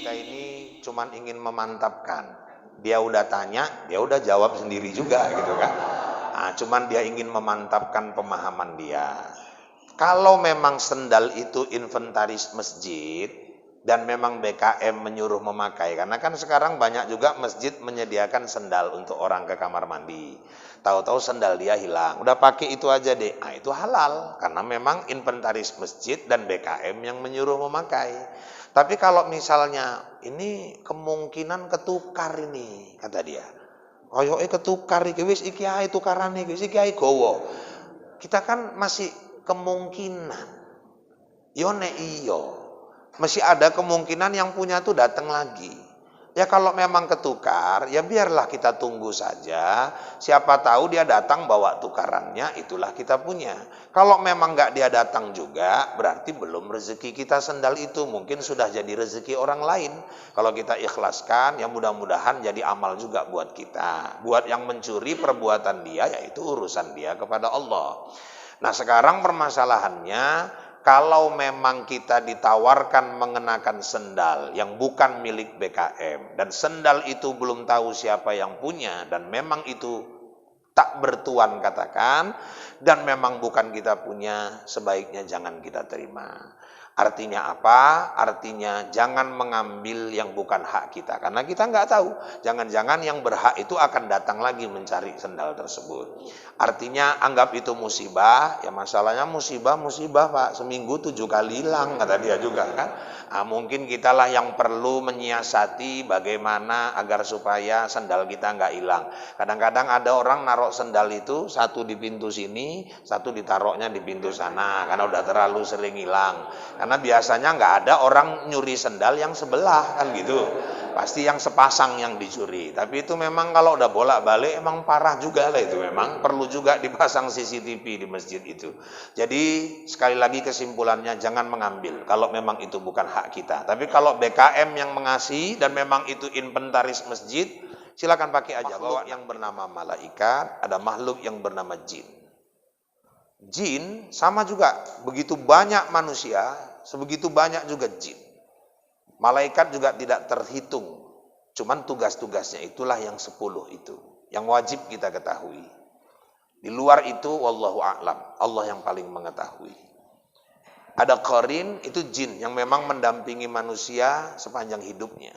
kita ini cuman ingin memantapkan. Dia udah tanya, dia udah jawab sendiri juga gitu kan. Nah, cuman dia ingin memantapkan pemahaman dia. Kalau memang sendal itu inventaris masjid dan memang BKM menyuruh memakai, karena kan sekarang banyak juga masjid menyediakan sendal untuk orang ke kamar mandi. Tahu-tahu sendal dia hilang, udah pakai itu aja deh. Nah, itu halal karena memang inventaris masjid dan BKM yang menyuruh memakai. Tapi kalau misalnya ini kemungkinan ketukar ini, kata dia. Koyoke ketukar iki wis iki ae tukaran iki wis iki ae gowo. Kita kan masih kemungkinan. Yo nek iyo. Masih ada kemungkinan yang punya tuh datang lagi. Ya kalau memang ketukar, ya biarlah kita tunggu saja. Siapa tahu dia datang bawa tukarannya, itulah kita punya. Kalau memang nggak dia datang juga, berarti belum rezeki kita sendal itu. Mungkin sudah jadi rezeki orang lain. Kalau kita ikhlaskan, ya mudah-mudahan jadi amal juga buat kita. Buat yang mencuri perbuatan dia, yaitu urusan dia kepada Allah. Nah sekarang permasalahannya, kalau memang kita ditawarkan mengenakan sendal yang bukan milik BKM dan sendal itu belum tahu siapa yang punya dan memang itu tak bertuan katakan dan memang bukan kita punya, sebaiknya jangan kita terima. Artinya apa? Artinya jangan mengambil yang bukan hak kita. Karena kita nggak tahu. Jangan-jangan yang berhak itu akan datang lagi mencari sendal tersebut. Artinya anggap itu musibah. Ya masalahnya musibah Pak. Seminggu 7 kali hilang kata dia juga kan. Nah, mungkin kitalah yang perlu menyiasati bagaimana agar supaya sendal kita nggak hilang. Kadang-kadang ada orang naruh sendal itu satu di pintu sini, satu ditaruhnya di pintu sana karena udah terlalu sering hilang. Karena biasanya nggak ada orang nyuri sendal yang sebelah kan gitu. Pasti yang sepasang yang dicuri. Tapi itu memang kalau udah bolak-balik emang parah juga lah itu. Memang perlu juga dipasang CCTV di masjid itu. Jadi sekali lagi kesimpulannya jangan mengambil kalau memang itu bukan hak kita. Tapi kalau BKM yang mengasih dan memang itu inventaris masjid, silakan pakai aja. Bahwa yang bernama malaikat, ada makhluk yang bernama jin. Jin sama juga, begitu banyak manusia, sebegitu banyak juga jin. Malaikat juga tidak terhitung, cuman tugas-tugasnya itulah yang 10 itu, yang wajib kita ketahui. Di luar itu, wallahu a'lam, Allah yang paling mengetahui. Ada qarin, itu jin yang memang mendampingi manusia sepanjang hidupnya.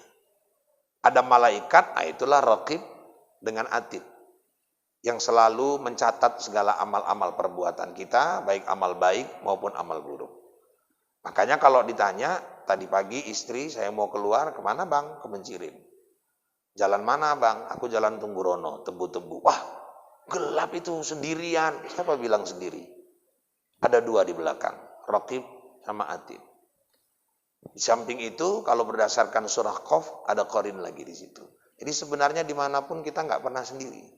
Ada malaikat, itulah raqib dengan atid, yang selalu mencatat segala amal-amal perbuatan kita, baik amal baik maupun amal buruk. Makanya kalau ditanya, tadi pagi istri, saya mau keluar, kemana bang? Ke Mencirin. Jalan mana bang? Aku jalan Tunggurono, Tebu-Tebu. Wah, gelap itu sendirian. Siapa bilang sendiri? Ada 2 di belakang, Raqib sama Atid. Di samping itu, kalau berdasarkan surah Qaf, ada Qarin lagi di situ. Jadi sebenarnya dimanapun kita nggak pernah sendiri.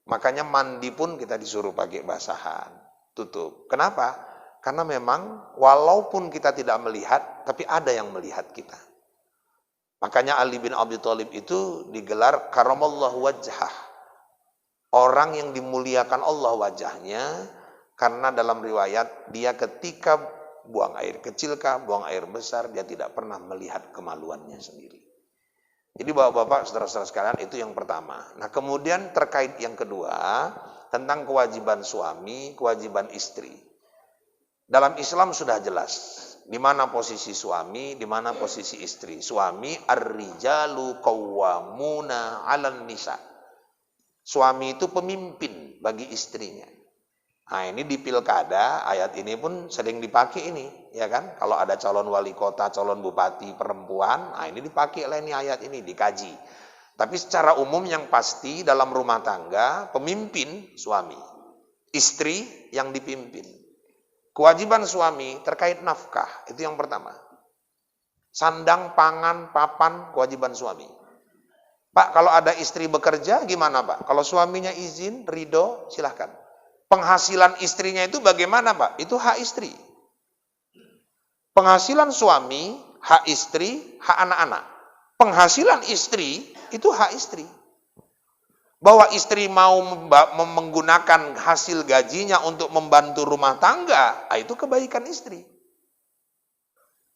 Makanya mandi pun kita disuruh pakai basahan, tutup. Kenapa? Karena memang walaupun kita tidak melihat, tapi ada yang melihat kita. Makanya Ali bin Abi Thalib itu digelar karamallahu wajhah. Orang yang dimuliakan Allah wajahnya, karena dalam riwayat dia ketika buang air kecil kah, buang air besar, dia tidak pernah melihat kemaluannya sendiri. Jadi bapak-bapak, saudara-saudara sekalian, itu yang pertama. Nah kemudian terkait yang kedua, tentang kewajiban suami, kewajiban istri. Dalam Islam sudah jelas di mana posisi suami, di mana posisi istri. Suami ar-rijalu qawwamuna 'alan nisa. Suami itu pemimpin bagi istrinya. Nah, ini di pilkada ayat ini pun sering dipakai ini, ya kan? Kalau ada calon wali kota, calon bupati perempuan, nah ini dipakai lah ini ayat ini dikaji. Tapi secara umum yang pasti dalam rumah tangga pemimpin suami, istri yang dipimpin. Kewajiban suami terkait nafkah, itu yang pertama. Sandang, pangan, papan, kewajiban suami. Pak, kalau ada istri bekerja, gimana Pak? Kalau suaminya izin, ridho, silahkan. Penghasilan istrinya itu bagaimana Pak? Itu hak istri. Penghasilan suami, hak istri, hak anak-anak. Penghasilan istri, itu hak istri. Bahwa istri mau menggunakan hasil gajinya untuk membantu rumah tangga, itu kebaikan istri.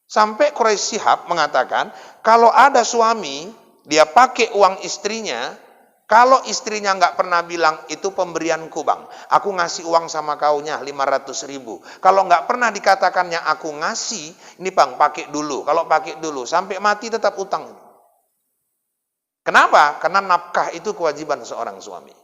Sampai Quraisy Shihab mengatakan, kalau ada suami, dia pakai uang istrinya, kalau istrinya nggak pernah bilang, itu pemberianku bang, aku ngasih uang sama kaunya 500.000. Kalau nggak pernah dikatakannya aku ngasih, ini bang pakai dulu, kalau pakai dulu, sampai mati tetap utang. Kenapa? Karena nafkah itu kewajiban seorang suami.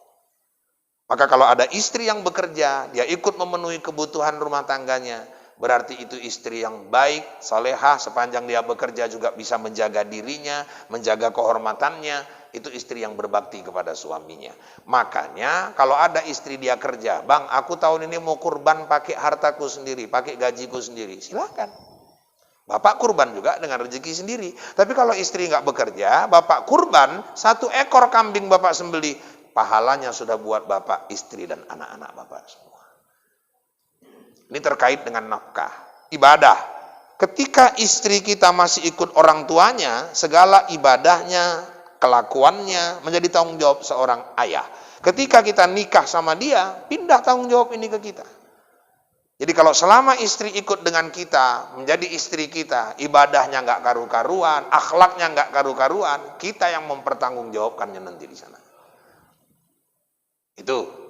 Maka kalau ada istri yang bekerja, dia ikut memenuhi kebutuhan rumah tangganya, berarti itu istri yang baik, salehah, sepanjang dia bekerja juga bisa menjaga dirinya, menjaga kehormatannya, itu istri yang berbakti kepada suaminya. Makanya kalau ada istri dia kerja, bang aku tahun ini mau kurban pakai hartaku sendiri, pakai gajiku sendiri, silakan. Bapak kurban juga dengan rezeki sendiri. Tapi kalau istri nggak bekerja, bapak kurban 1 ekor kambing bapak sembelih, pahalanya sudah buat bapak, istri dan anak-anak bapak semua. Ini terkait dengan nafkah, ibadah. Ketika istri kita masih ikut orang tuanya, segala ibadahnya, kelakuannya menjadi tanggung jawab seorang ayah. Ketika kita nikah sama dia, pindah tanggung jawab ini ke kita. Jadi kalau selama istri ikut dengan kita, menjadi istri kita, ibadahnya nggak karu-karuan, akhlaknya nggak karu-karuan, kita yang mempertanggungjawabkannya nanti di sana. Itu.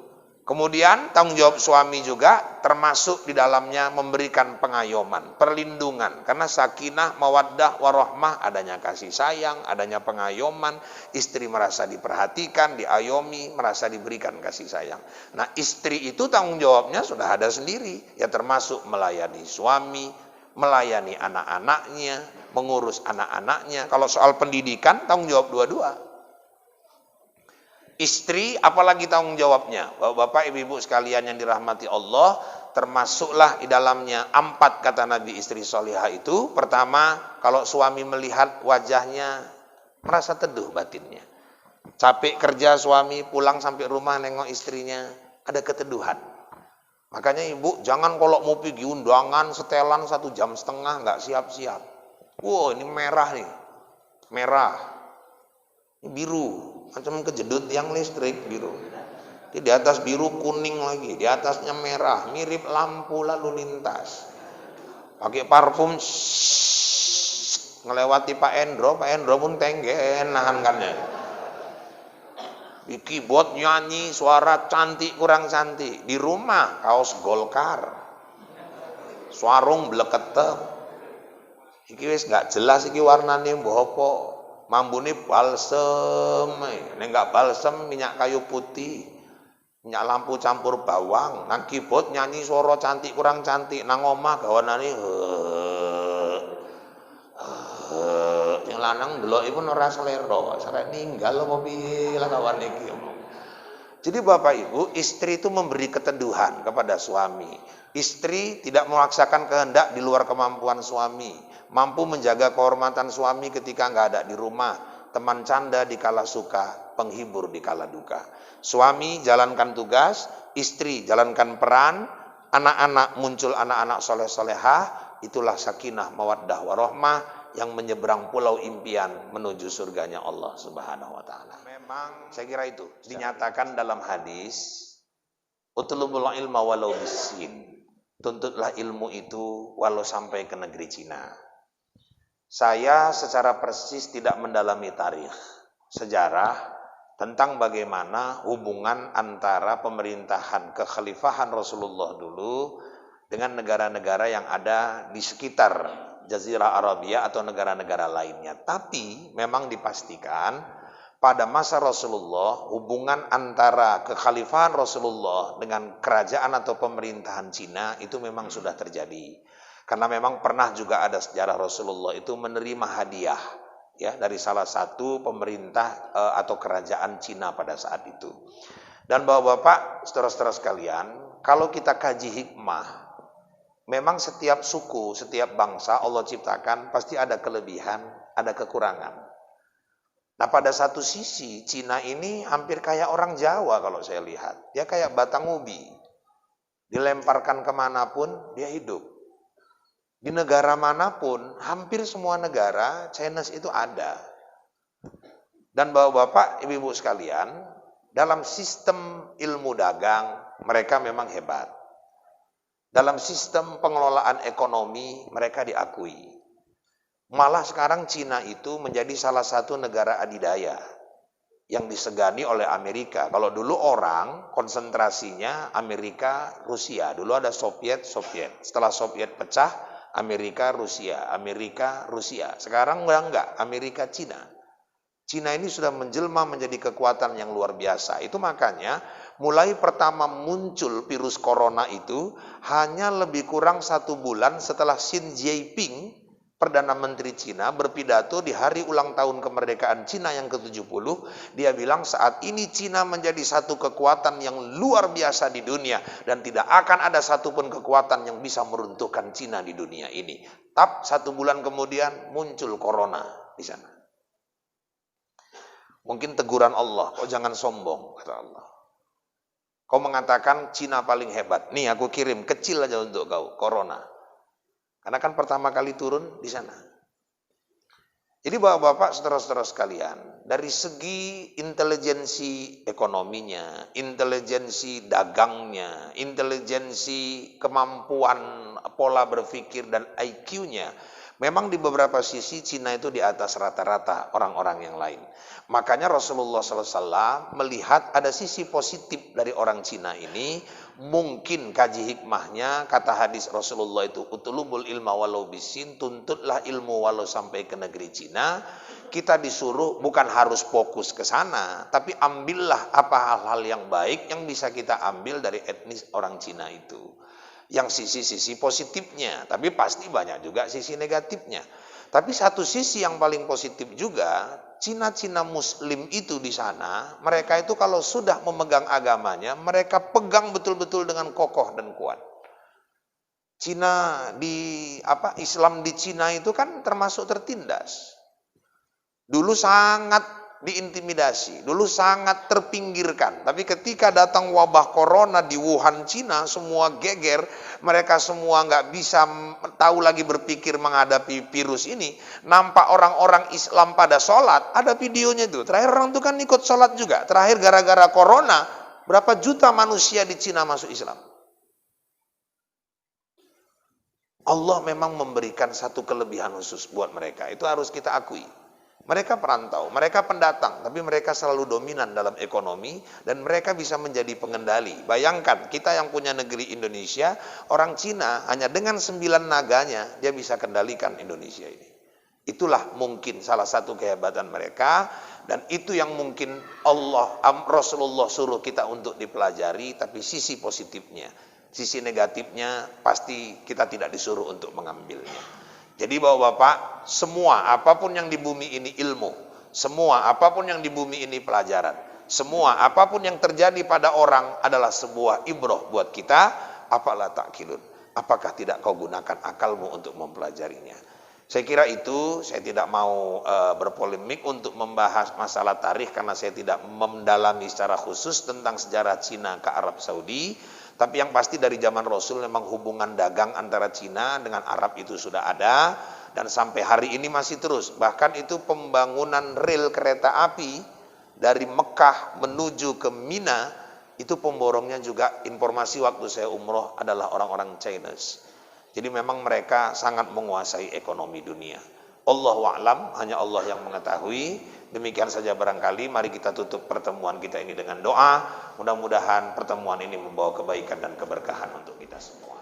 Kemudian tanggung jawab suami juga termasuk di dalamnya memberikan pengayoman, perlindungan. Karena sakinah, mawaddah, warahmah, adanya kasih sayang, adanya pengayoman, istri merasa diperhatikan, diayomi, merasa diberikan kasih sayang. Nah istri itu tanggung jawabnya sudah ada sendiri, ya termasuk melayani suami, melayani anak-anaknya, mengurus anak-anaknya. Kalau soal pendidikan tanggung jawab dua-dua. Istri apalagi tanggung jawabnya. Bapak ibu-ibu sekalian yang dirahmati Allah, termasuklah di dalamnya 4 kata Nabi istri solihah itu. Pertama, kalau suami melihat wajahnya merasa teduh batinnya. Capek kerja suami, pulang sampai rumah nengok istrinya, ada keteduhan. Makanya ibu jangan kalau mau pergi undangan setelan 1,5 jam nggak siap-siap. Wow ini merah nih, merah, ini biru. Macam kejedut yang listrik biru. Di atas biru kuning lagi, di atasnya merah, mirip lampu lalu lintas. Pakai parfum, ngelewati Pak Endro pun tenggen nahankannya. Di keyboard nyanyi, suara cantik kurang cantik. Di rumah kaos Golkar, sarung bleketek. Iki wis nggak jelas iki warnane mbok apa. Mambune balsem, nek enggak balsem minyak kayu putih, minyak lampu campur bawang, nang keyboard nyanyi suara cantik kurang cantik, nang omah gawanane yang lanang ndeloki pun ora selera, sarek ninggal apa piye lah kawan iki. Jadi Bapak Ibu, istri itu memberi keteduhan kepada suami. Istri tidak memaksakan kehendak di luar kemampuan suami. Mampu menjaga kehormatan suami ketika nggak ada di rumah. Teman canda di kala suka, penghibur di kala duka. Suami jalankan tugas, istri jalankan peran, anak-anak muncul anak-anak soleh-solehah. Itulah sakinah, mawaddah, warahmah yang menyeberang pulau impian menuju surganya Allah Subhanahu wa taala. Memang saya kira itu dinyatakan dalam hadis, utlubul ilma walau bisin. Tuntutlah ilmu itu walau sampai ke negeri Cina. Saya secara persis tidak mendalami tarikh, sejarah tentang bagaimana hubungan antara pemerintahan kekhalifahan Rasulullah dulu dengan negara-negara yang ada di sekitar Jazirah Arabia atau negara-negara lainnya. Tapi memang dipastikan pada masa Rasulullah hubungan antara kekhalifahan Rasulullah dengan kerajaan atau pemerintahan Cina itu memang sudah terjadi. Karena memang pernah juga ada sejarah Rasulullah itu menerima hadiah ya dari salah satu pemerintah atau kerajaan Cina pada saat itu. Dan Bapak-bapak, saudara-saudara sekalian, kalau kita kaji hikmah, memang setiap suku, setiap bangsa Allah ciptakan pasti ada kelebihan, ada kekurangan. Nah pada satu sisi Cina ini hampir kayak orang Jawa kalau saya lihat. Dia kayak batang ubi. Dilemparkan kemanapun dia hidup. Di negara manapun, hampir semua negara Chinese itu ada. Dan bapak-bapak, ibu-ibu sekalian, dalam sistem ilmu dagang mereka memang hebat. Dalam sistem pengelolaan ekonomi mereka diakui. Malah sekarang Cina itu menjadi salah satu negara adidaya yang disegani oleh Amerika. Kalau dulu orang konsentrasinya Amerika, Rusia. Dulu ada Soviet. Setelah Soviet pecah, Amerika, Rusia. Sekarang enggak, Amerika, Cina. Cina ini sudah menjelma menjadi kekuatan yang luar biasa. Itu makanya mulai pertama muncul virus corona itu hanya lebih kurang 1 bulan setelah Xi Jinping, Perdana Menteri Cina, berpidato di hari ulang tahun kemerdekaan Cina yang ke-70. Dia bilang saat ini Cina menjadi satu kekuatan yang luar biasa di dunia dan tidak akan ada satupun kekuatan yang bisa meruntuhkan Cina di dunia ini. Tapi 1 bulan kemudian muncul corona di sana. Mungkin teguran Allah, kau jangan sombong, kata Allah. Kau mengatakan Cina paling hebat. Nih aku kirim kecil aja untuk kau, corona. Karena kan pertama kali turun di sana. Jadi bapak-bapak, saudara-saudara sekalian, dari segi intelijensi ekonominya, intelijensi dagangnya, intelijensi kemampuan pola berpikir dan IQ-nya, memang di beberapa sisi Cina itu di atas rata-rata orang-orang yang lain. Makanya Rasulullah SAW melihat ada sisi positif dari orang Cina ini. Mungkin kaji hikmahnya, kata hadis Rasulullah itu, utulubul ilma walau bisin, tuntutlah ilmu walau sampai ke negeri Cina. Kita disuruh bukan harus fokus ke sana, tapi ambillah apa hal-hal yang baik yang bisa kita ambil dari etnis orang Cina itu. Yang sisi-sisi positifnya, tapi pasti banyak juga sisi negatifnya. Tapi satu sisi yang paling positif juga, Cina-Cina Muslim itu di sana, mereka itu kalau sudah memegang agamanya, mereka pegang betul-betul dengan kokoh dan kuat. Islam di Cina itu kan termasuk tertindas. Dulu sangat diintimidasi, dulu sangat terpinggirkan. Tapi ketika datang wabah corona di Wuhan, Cina, semua geger, mereka semua nggak bisa tahu lagi berpikir menghadapi virus ini. Nampak orang-orang Islam pada sholat, ada videonya itu. Terakhir orang itu kan ikut sholat juga. Terakhir gara-gara corona, berapa juta manusia di Cina masuk Islam. Allah memang memberikan satu kelebihan khusus buat mereka. Itu harus kita akui. Mereka perantau, mereka pendatang, tapi mereka selalu dominan dalam ekonomi dan mereka bisa menjadi pengendali. Bayangkan, kita yang punya negeri Indonesia, orang Cina hanya dengan 9 naganya, dia bisa kendalikan Indonesia ini. Itulah mungkin salah satu kehebatan mereka, dan itu yang mungkin Rasulullah suruh kita untuk dipelajari, tapi sisi positifnya. Sisi negatifnya pasti kita tidak disuruh untuk mengambilnya. Jadi bapak-bapak, semua apapun yang di bumi ini ilmu, semua apapun yang di bumi ini pelajaran, semua apapun yang terjadi pada orang adalah sebuah ibrah buat kita. Apalah ta'kilun, apakah tidak kau gunakan akalmu untuk mempelajarinya? Saya kira itu, saya tidak mau berpolemik untuk membahas masalah tarikh karena saya tidak mendalami secara khusus tentang sejarah Cina ke Arab Saudi. Tapi yang pasti dari zaman Rasul memang hubungan dagang antara Cina dengan Arab itu sudah ada dan sampai hari ini masih terus. Bahkan itu pembangunan rel kereta api dari Mekah menuju ke Mina, itu pemborongnya juga, informasi waktu saya umroh, adalah orang-orang Chinese. Jadi memang mereka sangat menguasai ekonomi dunia. Allahu a'lam, hanya Allah yang mengetahui. Demikian saja barangkali, mari kita tutup pertemuan kita ini dengan doa. Mudah-mudahan pertemuan ini membawa kebaikan dan keberkahan untuk kita semua.